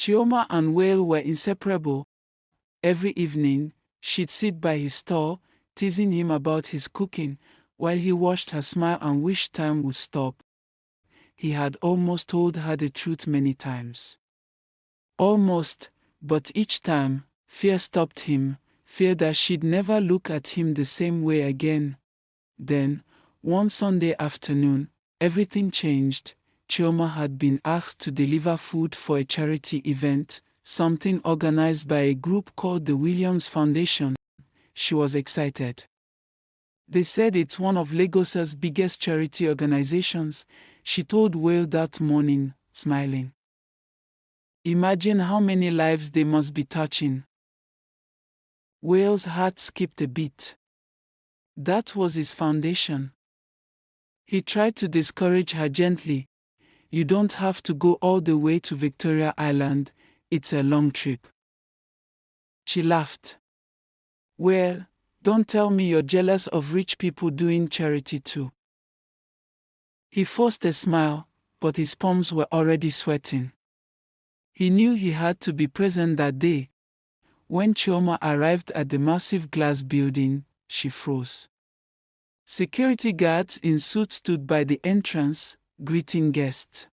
Chioma and Whale were inseparable. Every evening, she'd sit by his stall, teasing him about his cooking, while he watched her smile and wished time would stop. He had almost told her the truth many times. Almost, but each time, fear stopped him, fear that she'd never look at him the same way again. Then, one Sunday afternoon, everything changed. Chioma had been asked to deliver food for a charity event, something organized by a group called the Williams Foundation. She was excited. They said it's one of Lagos's biggest charity organizations, she told Whale that morning, smiling. Imagine how many lives they must be touching. Whale's heart skipped a beat. That was his foundation. He tried to discourage her gently. You don't have to go all the way to Victoria Island, it's a long trip. She laughed. Well, don't tell me you're jealous of rich people doing charity too. He forced a smile, but his palms were already sweating. He knew he had to be present that day. When Chioma arrived at the massive glass building, she froze. Security guards in suits stood by the entrance, greeting guests.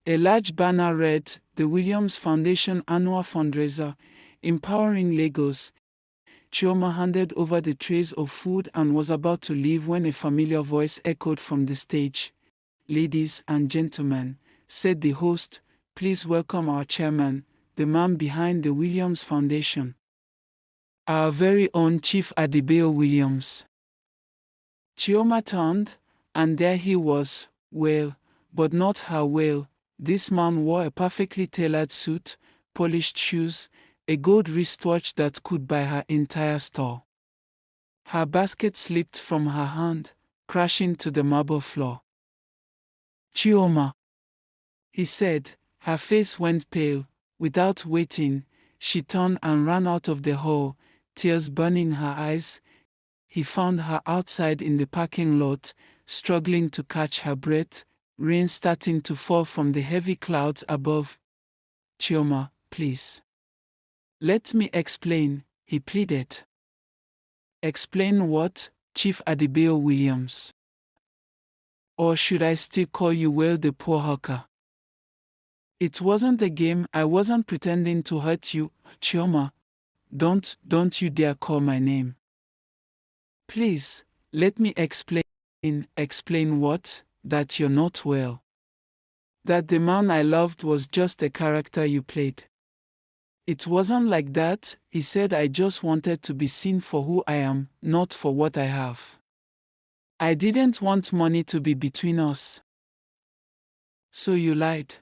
A large banner read, "The Williams Foundation Annual Fundraiser, Empowering Lagos." Chioma handed over the trays of food and was about to leave when a familiar voice echoed from the stage. "Ladies and gentlemen," said the host, "please welcome our chairman, the man behind the Williams Foundation. Our very own Chief Adebayo Williams." Chioma turned, and there he was, Whale, but not her Whale. This man wore a perfectly tailored suit, polished shoes, a gold wristwatch that could buy her entire store. Her basket slipped from her hand, crashing to the marble floor. "Chioma," he said. Her face went pale. Without waiting, she turned and ran out of the hall, tears burning her eyes. He found her outside in the parking lot, struggling to catch her breath, rain starting to fall from the heavy clouds above. "Chioma, please. Let me explain," he pleaded. "Explain what, Chief Adebayo Williams? Or should I still call you Whale the poor hawker?" "It wasn't a game, I wasn't pretending to hurt you, Chioma. Don't you dare call my name. Please, let me explain." "Explain what? That you're not well. That the man I loved was just a character you played." "It wasn't like that," he said. "I just wanted to be seen for who I am, not for what I have. I didn't want money to be between us." "So you lied.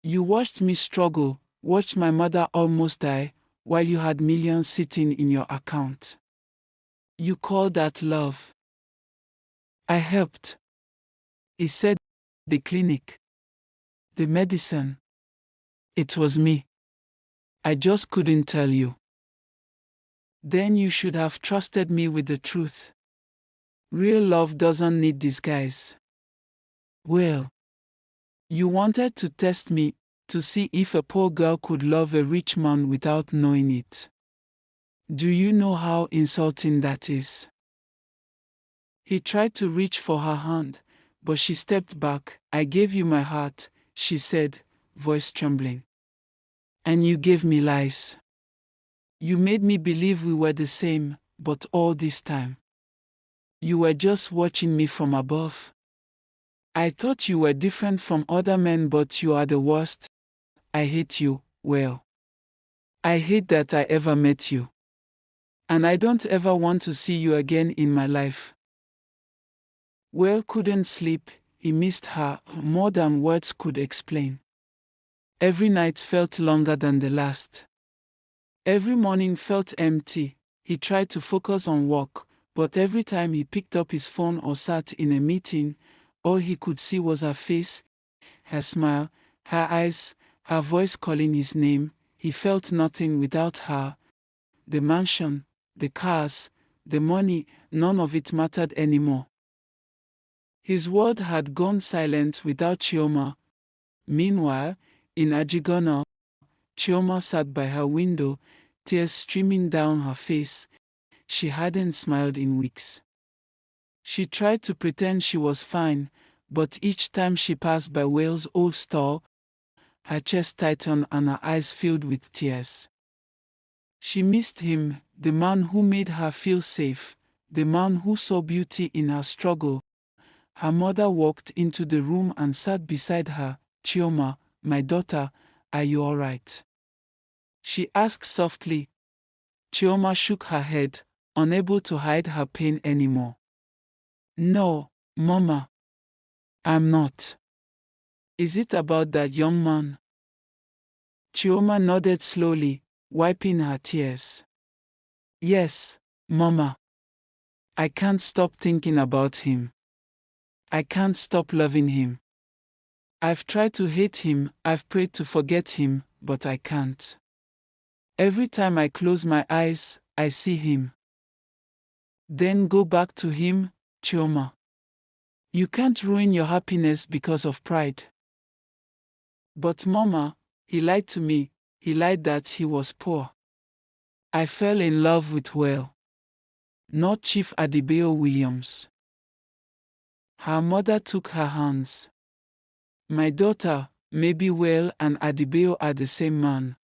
You watched me struggle, watched my mother almost die, while you had millions sitting in your account. You call that love?" "I helped," he said. "The clinic. The medicine. It was me. I just couldn't tell you." "Then you should have trusted me with the truth. Real love doesn't need disguise." "Well, you wanted to test me, to see if a poor girl could love a rich man without knowing it. Do you know how insulting that is?" He tried to reach for her hand, but she stepped back. "I gave you my heart," she said, voice trembling. "And you gave me lies. You made me believe we were the same, but all this time, you were just watching me from above. I thought you were different from other men, but you are the worst. I hate you, Well. I hate that I ever met you. And I don't ever want to see you again in my life." Well couldn't sleep. He missed her more than words could explain. Every night felt longer than the last. Every morning felt empty. He tried to focus on work, but every time he picked up his phone or sat in a meeting, all he could see was her face, her smile, her eyes, her voice calling his name. He felt nothing without her. The mansion, the cars, the money, none of it mattered anymore. His world had gone silent without Chioma. Meanwhile, in Ajigona, Chioma sat by her window, tears streaming down her face. She hadn't smiled in weeks. She tried to pretend she was fine, but each time she passed by Wales' old store, her chest tightened and her eyes filled with tears. She missed him, the man who made her feel safe, the man who saw beauty in her struggle. Her mother walked into the room and sat beside her. "Chioma, my daughter, are you all right?" she asked softly. Chioma shook her head, unable to hide her pain anymore. "No, Mama. I'm not." "Is it about that young man?" Chioma nodded slowly, wiping her tears. "Yes, Mama. I can't stop thinking about him. I can't stop loving him. I've tried to hate him, I've prayed to forget him, but I can't. Every time I close my eyes, I see him. Then go back to him, Chioma. You can't ruin your happiness because of pride." "But Mama, he lied to me, he lied that he was poor. I fell in love with Well, not Chief Adebayo Williams." Her mother took her hands. "My daughter, maybe Well and Adebayo are the same man.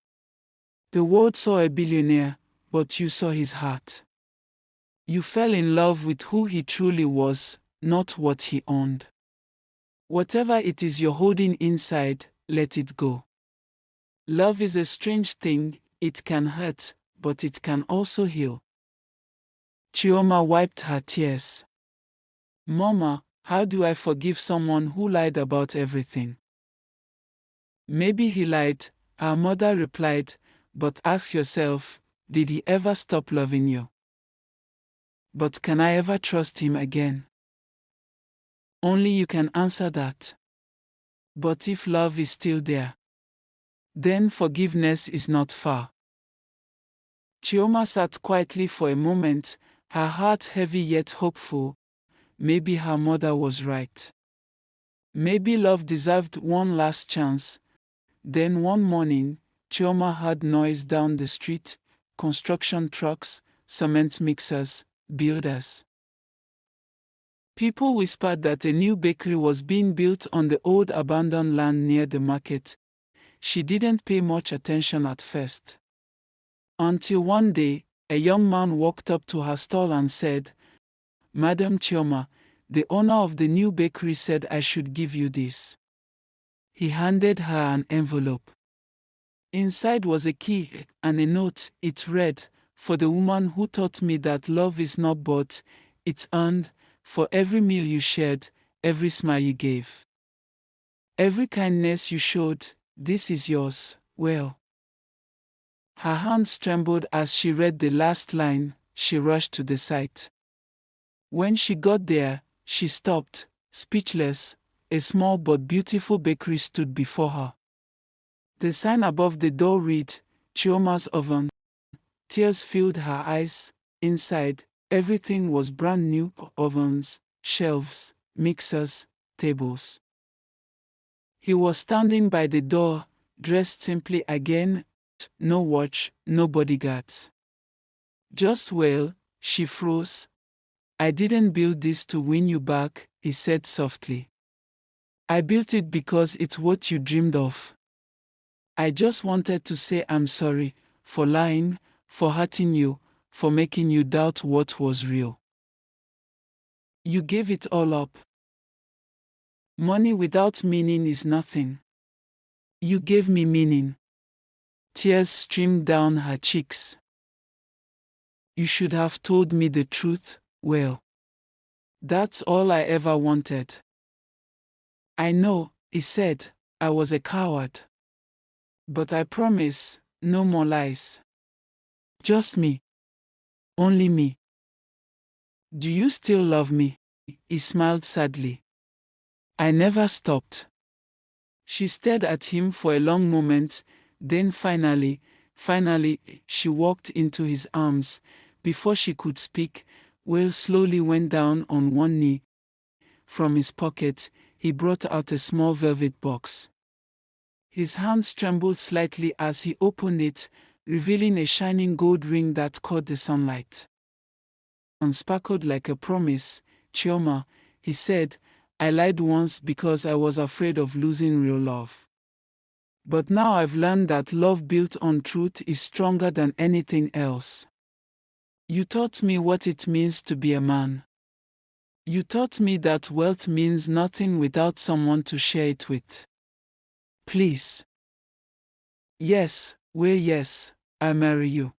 The world saw a billionaire, but you saw his heart. You fell in love with who he truly was, not what he owned. Whatever it is you're holding inside, let it go. Love is a strange thing, it can hurt, but it can also heal." Chioma wiped her tears. "Mama, how do I forgive someone who lied about everything?" "Maybe he lied," her mother replied, "but ask yourself, did he ever stop loving you? But can I ever trust him again? Only you can answer that. But if love is still there, then forgiveness is not far." Chioma sat quietly for a moment, her heart heavy yet hopeful. Maybe her mother was right. Maybe love deserved one last chance. Then one morning, Chioma heard noise down the street: construction trucks, cement mixers, builders. People whispered that a new bakery was being built on the old abandoned land near the market. She didn't pay much attention at first. Until one day, a young man walked up to her stall and said, "Madam Chioma, the owner of the new bakery said I should give you this." He handed her an envelope. Inside was a key and a note. It read, "For the woman who taught me that love is not bought, it's earned, for every meal you shared, every smile you gave, every kindness you showed, this is yours, Well." Her hands trembled as she read the last line. She rushed to the site. When she got there, she stopped, speechless. A small but beautiful bakery stood before her. The sign above the door read, "Chioma's Oven." Tears filled her eyes. Inside, everything was brand new: ovens, shelves, mixers, tables. He was standing by the door, dressed simply again. No watch, no bodyguards. "Just Well." She froze. "I didn't build this to win you back," he said softly. "I built it because it's what you dreamed of. I just wanted to say I'm sorry for lying, for hurting you, for making you doubt what was real. You gave it all up. Money without meaning is nothing. You gave me meaning." Tears streamed down her cheeks. "You should have told me the truth, Well. That's all I ever wanted." "I know," he said, "I was a coward. But I promise, no more lies. Just me. Only me. Do you still love me?" He smiled sadly. "I never stopped." She stared at him for a long moment, then finally, she walked into his arms. Before she could speak, Will slowly went down on one knee. From his pocket, he brought out a small velvet box. His hands trembled slightly as he opened it, revealing a shining gold ring that caught the sunlight and sparkled like a promise. Chioma, he said, I lied once because I was afraid of losing real love. But now I've learned that love built on truth is stronger than anything else. You taught me what it means to be a man. You taught me that wealth means nothing without someone to share it with. Please. Yes, I marry you.